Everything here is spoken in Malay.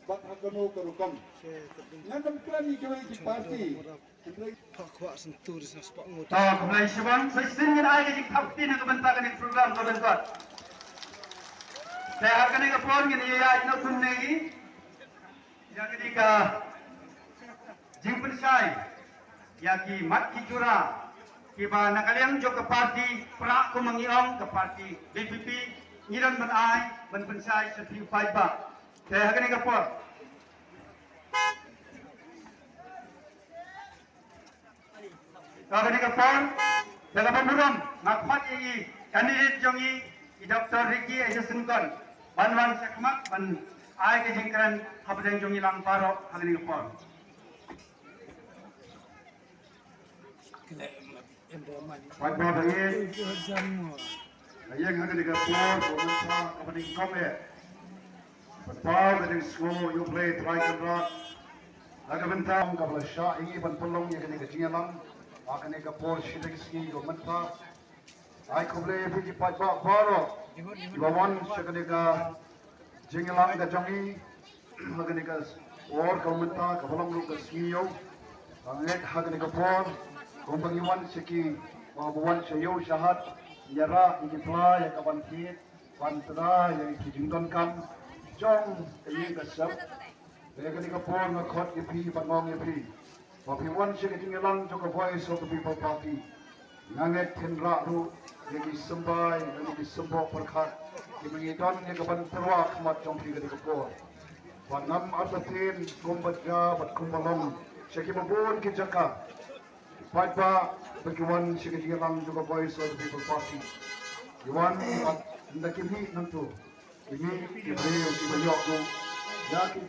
bat hakono karukom ngam klani kawai di parti Pakwa sentuh di sana sepak ngut. Kembali sebang sistem yang ada di kapten yang kebentangan di program kebentangan. Saya akan ngepon ini ya ino kunne yang ketika jimpen sai ya ki mat ki jura ki ba nakaliang jo ke parti pra ko mangiong ke parti BPP ngiran ban ai ban pensai sepi pai ba. Saya akan ngepon Kami kapal dalam pembunuhan makmat ini kandidat jongi Dr. Ricky Ejesunkon banwan sekmak ban ai ke jingkran habdan jongi lang paro kami kapal. Pada hari ayang kami kapal komentar kami komen. Betul dari school you play try to rock. Laga bentang kapal syah ini ban tolong yang kami kejingan akan eka por sideski go menta ai koble biji pajba baro lawan sekedega jengelang da jangi akan eka or go menta kabalang lu kasio anget akan eka por kompangiwan seki wabuan sayo syahat yara ikipla ya kaban kit pantra yang kijingdon kam jong kayi kasab akan eka por ngakot ipi pangong ipi Wapiwan siya ketinggalan juga voice of the people party. Nanget kendra ru yang disembah, yang disembah perkat. Dimengidon yang keban terwak macam tiga di kepor. Wanam arbatin kumbaja bat kumbalong. Siya kimabun kijaka. Pagpa bagiwan siya ketinggalan juga voice of the people party. Iwan at ndakimhi nanto. Ini ibreo kibayok no. Yakin